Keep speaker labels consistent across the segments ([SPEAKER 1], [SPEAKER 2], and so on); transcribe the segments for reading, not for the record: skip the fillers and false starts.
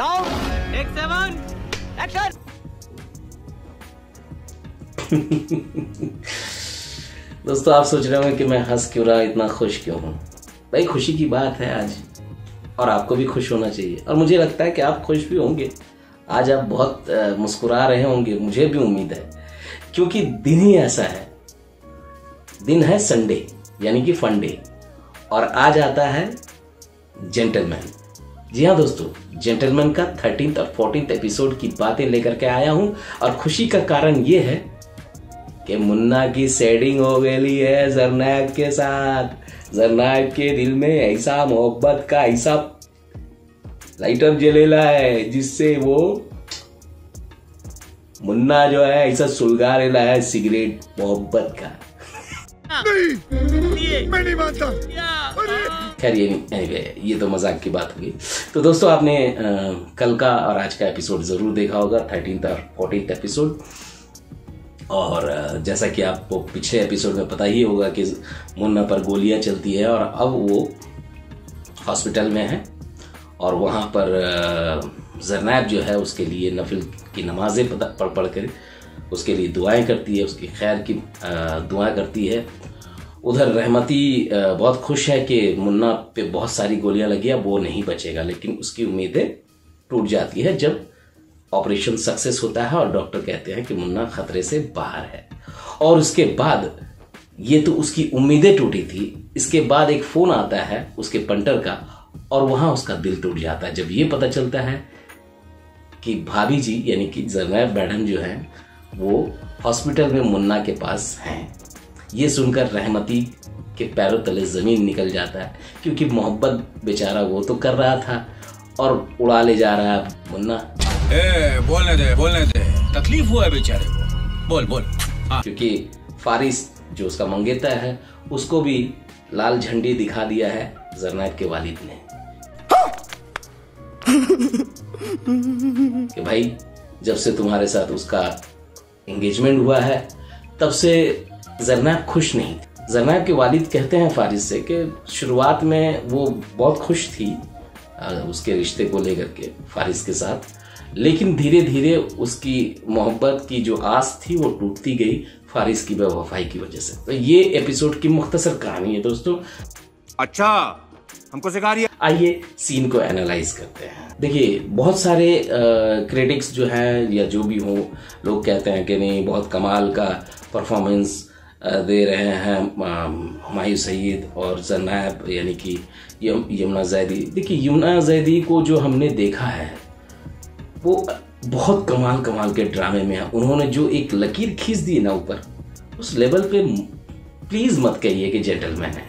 [SPEAKER 1] Sound take 7 action.
[SPEAKER 2] दोस्तों आप सोच रहे होंगे कि मैं हंस क्यों रहा, इतना खुश क्यों हूँ। भाई खुशी की बात है आज, और आपको भी खुश होना चाहिए, और मुझे लगता है कि आप खुश भी होंगे। आज आप बहुत मुस्कुरा रहे होंगे, मुझे भी उम्मीद है, क्योंकि दिन ही ऐसा है। दिन है संडे यानी कि फन डे, और आज आता है जेंटलमैन। जी हाँ दोस्तों, जेंटलमैन का 13th और 14th एपिसोड की बातें लेकर के आया हूं, और खुशी का कारण ये है कि मुन्ना की सेटिंग हो गई है जरनैब के साथ। जरनैब के दिल में ऐसा मोहब्बत का ऐसा लाइटर जलेला है जिससे वो मुन्ना जो है ऐसा सुलगा रेला है सिगरेट मोहब्बत का।
[SPEAKER 3] नहीं, मैं नहीं मानता।
[SPEAKER 2] खैर ये तो मजाक की बात होगी। तो दोस्तों आपने कल का और आज का एपिसोड जरूर देखा होगा, 13th और 14th एपिसोड। और जैसा कि आपको पिछले एपिसोड में पता ही होगा कि मुन्ना पर गोलियां चलती है, और अब वो हॉस्पिटल में है, और वहाँ पर जरनैब जो है उसके लिए नफिल की नमाजें पढ़ कर उसके लिए दुआएं करती है, उसकी खैर की दुआएं करती है। उधर रहमती बहुत खुश है कि मुन्ना पे बहुत सारी गोलियां लगी है, वो नहीं बचेगा, लेकिन उसकी उम्मीदें टूट जाती है जब ऑपरेशन सक्सेस होता है और डॉक्टर कहते हैं कि मुन्ना खतरे से बाहर है। और उसके बाद ये तो उसकी उम्मीदें टूटी थी, इसके बाद एक फोन आता है उसके पंटर का, और वहां उसका दिल टूट जाता है जब ये पता चलता है कि भाभी जी यानी कि जरनैब मैडम जो है वो हॉस्पिटल में मुन्ना के पास हैं। ये सुनकर रहमती के पैरों तले जमीन निकल जाता है, क्योंकि मोहब्बत बेचारा वो तो कर रहा था और उड़ा ले जा रहा है मुन्ना।
[SPEAKER 3] बोलने दे, तकलीफ हुआ है बेचारे को, बोल बोल।
[SPEAKER 2] क्योंकि फारिस जो उसका मंगेतर है उसको भी लाल झंडी दिखा दिया है जरनैब के वालिद ने कि भाई जब से तुम्हारे साथ उसका एंगेजमेंट हुआ है तब से जरनैब खुश नहीं। जरनैब के वालिद कहते हैं फारिस से कि शुरुआत में वो बहुत खुश थी उसके रिश्ते को लेकर के फारिस के साथ, लेकिन धीरे धीरे उसकी मोहब्बत की जो आस थी वो टूटती गई फारिस की बेवफाई की वजह से। तो ये एपिसोड की मुख्तसर कहानी है दोस्तों।
[SPEAKER 3] अच्छा, हमको सिखा रही है।
[SPEAKER 2] आइए सीन को एनालाइज करते हैं। देखिए बहुत सारे क्रिटिक्स जो हैं या जो भी हो, लोग कहते हैं कि नहीं बहुत कमाल का परफॉर्मेंस दे रहे हैं हुमायूं सईद और जरनैब यानी कि यमुना जैदी। देखिए यमुना जैदी को जो हमने देखा है वो बहुत कमाल के ड्रामे में है। उन्होंने जो एक लकीर खींच दी ना ऊपर, उस लेवल पे प्लीज मत कहिए कि जेंटलमैन है।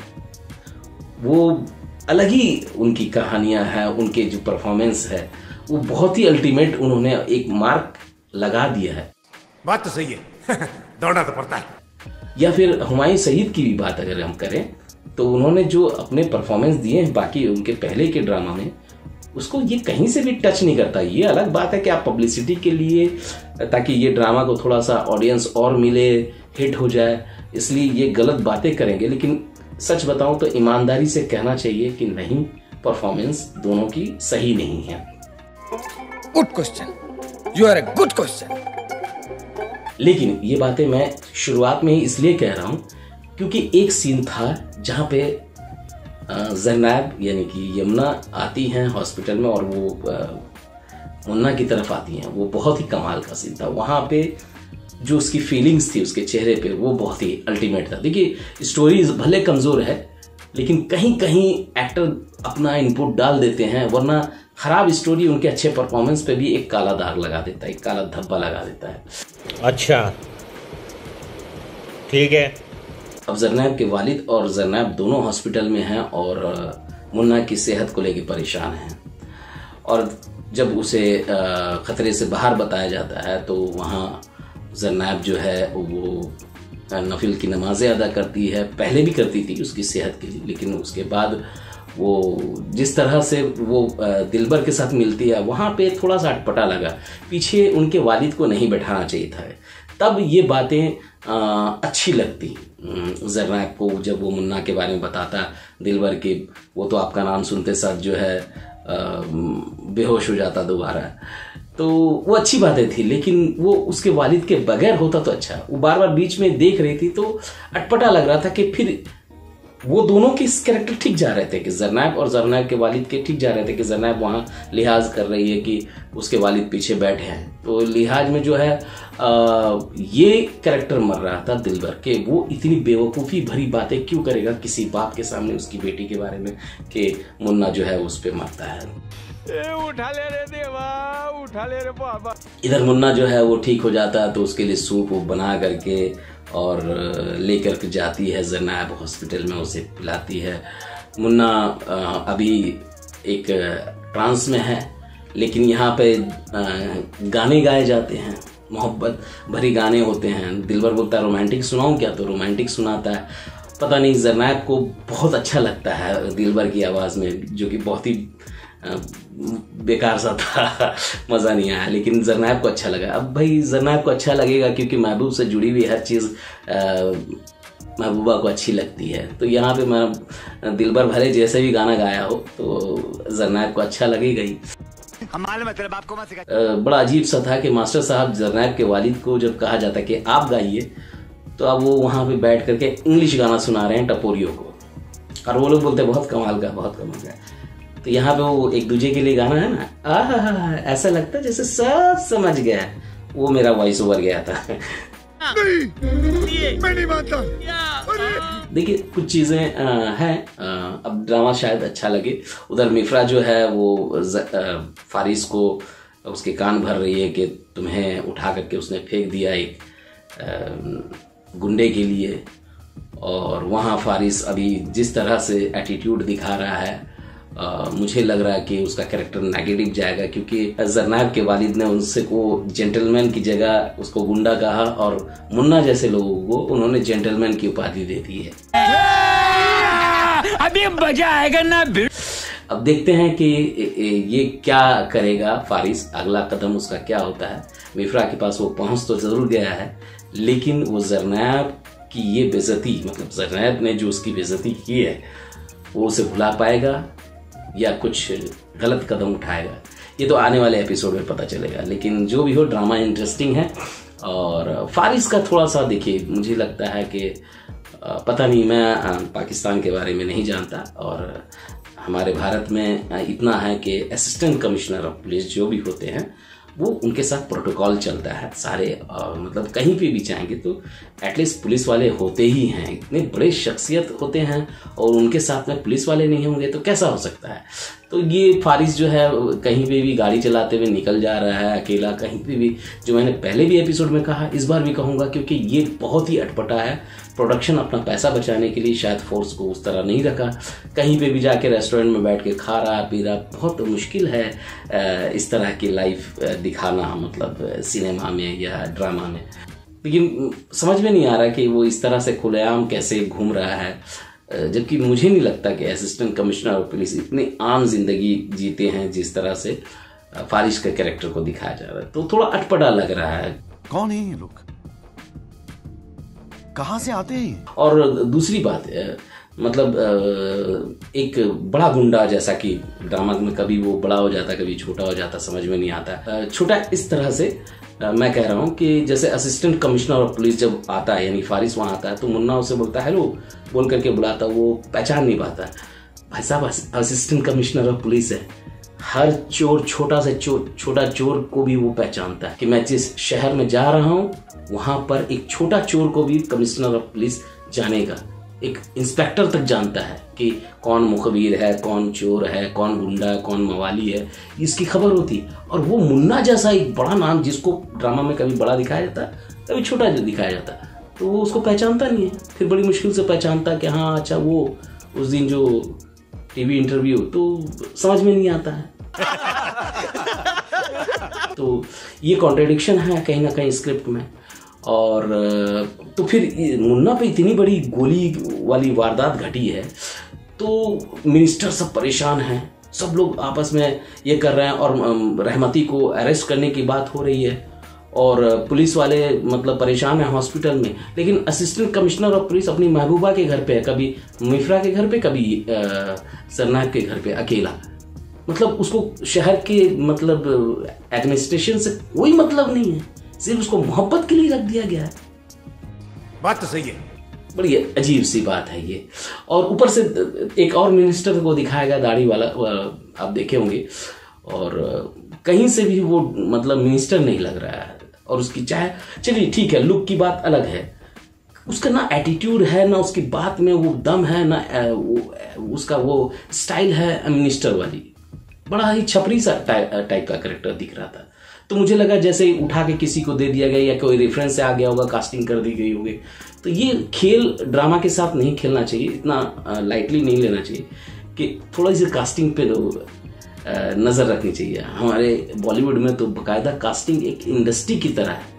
[SPEAKER 2] वो अलग ही उनकी कहानियां हैं, उनके जो परफॉर्मेंस है वो बहुत ही अल्टीमेट, उन्होंने एक मार्क लगा दिया है।
[SPEAKER 3] बात तो सही है। दौड़ना तो पड़ता है।
[SPEAKER 2] या फिर हुमायूं सईद की भी बात अगर हम करें तो उन्होंने जो अपने परफॉर्मेंस दिए हैं बाकी उनके पहले के ड्रामा में, उसको ये कहीं से भी टच नहीं करता। ये अलग बात है कि आप पब्लिसिटी के लिए, ताकि ये ड्रामा को थोड़ा सा ऑडियंस और मिले, हिट हो जाए, इसलिए ये गलत बातें करेंगे, लेकिन सच बताऊं तो ईमानदारी से कहना चाहिए कि नहीं, परफॉर्मेंस दोनों की सही नहीं है।
[SPEAKER 3] Good question, you are a good question.
[SPEAKER 2] लेकिन ये बातें मैं शुरुआत में ही इसलिए कह रहा हूं क्योंकि एक सीन था जहां पे जरनैब यानी कि यमुना आती हैं हॉस्पिटल में, और वो मुन्ना की तरफ आती हैं। वो बहुत ही कमाल का सीन था। वहां पे जो उसकी फीलिंग्स थी उसके चेहरे पे वो बहुत ही अल्टीमेट था। देखिए स्टोरी भले कमजोर है, लेकिन कहीं कहीं एक्टर अपना इनपुट डाल देते हैं, वरना खराब स्टोरी उनके अच्छे परफॉर्मेंस पे भी एक काला दाग लगा देता है, एक काला धब्बा लगा देता है।
[SPEAKER 4] अच्छा ठीक है।
[SPEAKER 2] अब जरनैब के वालिद और जरनैब दोनों हॉस्पिटल में हैं और मुन्ना की सेहत को लेकर परेशान हैं, और जब उसे खतरे से बाहर बताया जाता है तो वहाँ जरनैब जो है वो नफिल की नमाजें अदा करती है। पहले भी करती थी उसकी सेहत के लिए, लेकिन उसके बाद वो जिस तरह से वो दिलबर के साथ मिलती है वहाँ पे थोड़ा सा अटपटा लगा। पीछे उनके वालिद को नहीं बैठाना चाहिए था। तब ये बातें अच्छी लगती जरनैब को, जब वो मुन्ना के बारे में बताता दिलबर के, वो तो आपका नाम सुनते साथ जो है बेहोश हो जाता दोबारा। तो वो अच्छी बातें थी, लेकिन वो उसके वालिद के बगैर होता तो अच्छा। वो बार बार बीच में देख रही थी तो अटपटा लग रहा था कि फिर वो दोनों के कैरेक्टर ठीक जा रहे थे कि जरनैब और जरनैब के वालिद के ठीक जा रहे थे कि जरनैब वहाँ लिहाज कर रही है कि उसके वालिद पीछे बैठे हैं। तो लिहाज में जो है ये कैरेक्टर मर रहा था दिलबर के वो इतनी बेवकूफ़ी भरी बातें क्यों करेगा किसी बाप के सामने उसकी बेटी के बारे में कि मुन्ना जो है उस पर मरता है।
[SPEAKER 1] उठा ले रे देवा, उठा ले रे बाबा।
[SPEAKER 2] इधर मुन्ना जो है वो ठीक हो जाता है तो उसके लिए सूप बना करके और लेकर के जाती है जरनैब हॉस्पिटल में, उसे पिलाती है। मुन्ना अभी एक ट्रांस में है, लेकिन यहाँ पे गाने गाए जाते हैं, मोहब्बत भरी गाने होते हैं। दिलबर बोलता है रोमांटिक सुनाऊं क्या, तो रोमांटिक सुनाता है। पता नहीं जरनैब को बहुत अच्छा लगता है दिलबर की आवाज़ में, जो कि बहुत ही बेकार सा था, मज़ा नहीं आया, लेकिन जरनैब को अच्छा लगा। अब भाई जरनैब को अच्छा लगेगा क्योंकि महबूब से जुड़ी हुई हर चीज़ महबूबा को अच्छी लगती है। तो यहाँ पे मैं दिलबर भले जैसे भी गाना गाया हो तो जरनैब को अच्छा लगेगा ही। बड़ा अजीब सा था कि मास्टर साहब जरनैब के वालिद को जब कहा जाता कि आप गाइए, तो अब वो वहाँ पे बैठ करके इंग्लिश गाना सुना रहे हैं टपोरियों को, और वो लोग बोलते बहुत कमाल का, बहुत कमाल का। तो यहाँ पे वो एक दूसरे के लिए गाना है ना, आहा, ऐसा लगता है जैसे सब समझ गया। वो मेरा वॉइस ओवर गया था। नहीं, मैं नहीं मानता। देखिए कुछ चीजें हैं, अब ड्रामा शायद अच्छा लगे। उधर मिफ्रा जो है वो फारिस को उसके कान भर रही है कि तुम्हें उठा करके उसने फेंक दिया एक गुंडे के लिए, और वहाँ फारिस अभी जिस तरह से एटीट्यूड दिखा रहा है, मुझे लग रहा है कि उसका कैरेक्टर नेगेटिव जाएगा, क्योंकि जरनैब के वालिद ने उनसे को जेंटलमैन की जगह उसको गुंडा कहा, और मुन्ना जैसे लोगों को उन्होंने जेंटलमैन की उपाधि दे दी है।
[SPEAKER 1] अभी मजा आएगा ना।
[SPEAKER 2] अब देखते हैं कि ये क्या करेगा फारिस, अगला कदम उसका क्या होता है। मिफ्रा के पास वो पहुंच तो जरूर गया है, लेकिन वो जरनैब की ये बेइज्जती, मतलब जरनैब ने जो उसकी बेइज्जती की है, वो उसे भुला पाएगा या कुछ गलत कदम उठाएगा, ये तो आने वाले एपिसोड में पता चलेगा। लेकिन जो भी हो, ड्रामा इंटरेस्टिंग है। और फारिस का थोड़ा सा देखिए, मुझे लगता है कि पता नहीं, मैं पाकिस्तान के बारे में नहीं जानता, और हमारे भारत में इतना है कि असिस्टेंट कमिश्नर ऑफ पुलिस जो भी होते हैं वो उनके साथ प्रोटोकॉल चलता है सारे, मतलब कहीं पे भी जाएंगे तो एटलीस्ट पुलिस वाले होते ही हैं। इतने बड़े शख्सियत होते हैं और उनके साथ में पुलिस वाले नहीं होंगे तो कैसा हो सकता है। तो ये फारिस जो है कहीं पे भी गाड़ी चलाते हुए निकल जा रहा है अकेला, कहीं पे भी, जो मैंने पहले भी एपिसोड में कहा, इस बार भी कहूँगा, क्योंकि ये बहुत ही अटपटा है। प्रोडक्शन अपना पैसा बचाने के लिए शायद फोर्स को उस तरह नहीं रखा, कहीं पे भी जाके रेस्टोरेंट में बैठ के खा रहा पी रहा। बहुत मुश्किल है इस तरह की लाइफ दिखाना, मतलब सिनेमा में या ड्रामा में। लेकिन समझ में नहीं आ रहा कि वो इस तरह से खुलेआम कैसे घूम रहा है, जबकि मुझे नहीं लगता कि असिस्टेंट कमिश्नर ऑफ पुलिस इतनी आम जिंदगी जीते हैं जिस तरह से फारिस के कैरेक्टर को दिखाया जा रहा है। तो थोड़ा अटपटा लग रहा है।
[SPEAKER 4] कौन है ये लोग, कहां से आते हैं?
[SPEAKER 2] और दूसरी बात है, मतलब एक बड़ा गुंडा, जैसा कि ड्रामा में कभी वो बड़ा हो जाता कभी छोटा हो जाता, समझ में नहीं आता। छोटा इस तरह से मैं कह रहा हूँ कि जैसे असिस्टेंट कमिश्नर ऑफ पुलिस जब आता है, यानी फारिस वहाँ आता है, तो मुन्ना उसे बोलता है हेलो बोल करके बुलाता, वो पहचान नहीं पाता। भाई साहब असिस्टेंट कमिश्नर ऑफ पुलिस है, हर चोर, छोटा चोर को भी वो पहचानता है कि मैं जिस शहर में जा रहा हूँ वहां पर एक छोटा चोर को भी कमिश्नर ऑफ पुलिस जानेगा। एक इंस्पेक्टर तक जानता है कि कौन मुखबिर है, कौन चोर है, कौन गुंडा है, कौन मवाली है, इसकी खबर होती। और वो मुन्ना जैसा एक बड़ा नाम, जिसको ड्रामा में कभी बड़ा दिखाया जाता कभी छोटा दिखाया जाता, तो वो उसको पहचानता नहीं है। फिर बड़ी मुश्किल से पहचानता कि हाँ अच्छा वो उस दिन जो टीवी इंटरव्यू, तो समझ में नहीं आता है। तो ये कॉन्ट्रडिक्शन है कहीं ना कहीं स्क्रिप्ट में। और तो फिर मुन्ना पे इतनी बड़ी गोली वाली वारदात घटी है, तो मिनिस्टर सब परेशान हैं, सब लोग आपस में ये कर रहे हैं, और रहमती को अरेस्ट करने की बात हो रही है, और पुलिस वाले मतलब परेशान हैं हॉस्पिटल में। लेकिन असिस्टेंट कमिश्नर ऑफ पुलिस अपनी महबूबा के घर पे है, कभी मिफ्रा के घर पे, कभी जरनैब के घर पे अकेला। मतलब उसको शहर के मतलब एडमिनिस्ट्रेशन से कोई मतलब नहीं है, सिर्फ उसको मोहब्बत के लिए रख दिया गया है।
[SPEAKER 3] बात तो सही है।
[SPEAKER 2] बड़ी अजीब सी बात है ये। और ऊपर से एक और मिनिस्टर को दिखाया गया दाढ़ी वाला, आप देखे होंगे, और कहीं से भी वो मतलब मिनिस्टर नहीं लग रहा है। और उसकी चाहे चलिए ठीक है, लुक की बात अलग है, उसका ना एटीट्यूड है, ना उसकी बात में वो दम है, ना उसका वो स्टाइल है मिनिस्टर वाली। बड़ा ही छपरी सा टाइप का कैरेक्टर दिख रहा था। तो मुझे लगा जैसे ही उठा के किसी को दे दिया गया या कोई रेफरेंस से आ गया होगा, कास्टिंग कर दी गई होगी। तो ये खेल ड्रामा के साथ नहीं खेलना चाहिए, इतना लाइटली नहीं लेना चाहिए कि थोड़ा सी कास्टिंग पे नज़र रखनी चाहिए। हमारे बॉलीवुड में तो बाकायदा कास्टिंग एक इंडस्ट्री की तरह है,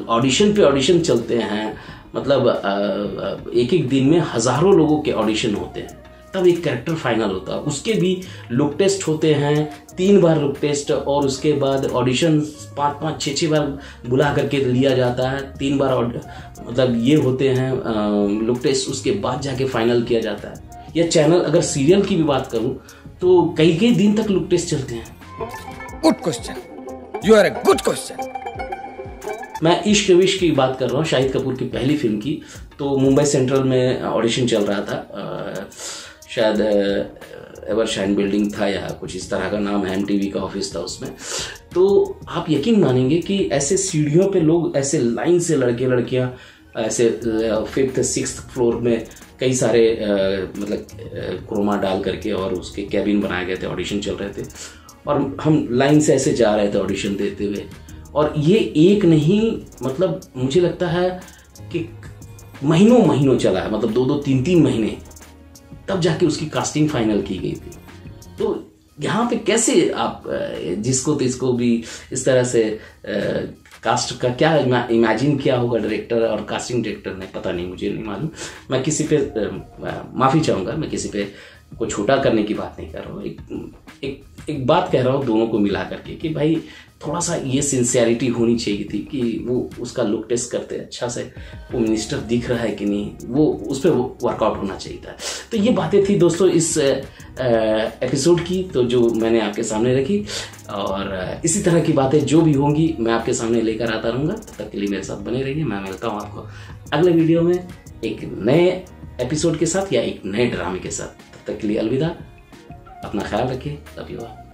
[SPEAKER 2] ऑडिशन पे ऑडिशन चलते हैं, मतलब एक एक दिन में हजारों लोगों के ऑडिशन होते हैं, तब एक कैरेक्टर फाइनल होता है। उसके भी लुक टेस्ट होते हैं, 3 बार लुक टेस्ट, और उसके बाद ऑडिशन 5-5, 6-6 बार बुला करके लिया जाता है। 3 बार मतलब ये होते हैं लुक टेस्ट, उसके बाद जाके फाइनल किया जाता है। या चैनल, अगर सीरियल की भी बात करूं तो कई दिन तक लुक टेस्ट चलते हैं।
[SPEAKER 3] Good question, you are a good question.
[SPEAKER 2] मैं इश्क विश्क की बात कर रहा हूँ, शाहिद कपूर की पहली फिल्म की। तो मुंबई सेंट्रल में ऑडिशन चल रहा था, शायद एवरशाइन बिल्डिंग था या कुछ इस तरह का नाम है, MTV का ऑफिस था उसमें। तो आप यकीन मानेंगे कि ऐसे सीढ़ियों पे लोग ऐसे लाइन से लड़के लड़कियां ऐसे 5th 6th फ्लोर में कई सारे मतलब क्रोमा डाल करके और उसके कैबिन बनाए गए थे, ऑडिशन चल रहे थे, और हम लाइन से ऐसे जा रहे थे ऑडिशन देते हुए। और ये एक नहीं, मतलब मुझे लगता है कि महीनों चला है, मतलब 2-2, 3-3 महीने, तब जाके उसकी कास्टिंग फाइनल की गई थी। तो यहाँ पे कैसे आप जिसको तिसको भी इस तरह से कास्ट का क्या इमेजिन किया होगा डायरेक्टर और कास्टिंग डायरेक्टर ने, पता नहीं, मुझे नहीं मालूम। मैं किसी पे माफ़ी चाहूँगा, मैं किसी पे को छोटा करने की बात नहीं कर रहा हूँ, एक बात कह रहा हूँ दोनों को मिला करके कि भाई थोड़ा सा ये सिंसियरिटी होनी चाहिए थी कि वो उसका लुक टेस्ट करते अच्छा से वो मिनिस्टर दिख रहा है कि नहीं, वो उस पर वर्कआउट होना चाहिए था। तो ये बातें थी दोस्तों इस एपिसोड की, तो जो मैंने आपके सामने रखी, और इसी तरह की बातें जो भी होंगी मैं आपके सामने लेकर आता रहूँगा। तब तक के लिए मेरे साथ बने रहिए। मैं मिलता हूँ आपको अगले वीडियो में एक नए एपिसोड के साथ या एक नए ड्रामे के साथ। तब तक के लिए अलविदा, अपना ख्याल रखिए, लव यू ऑल।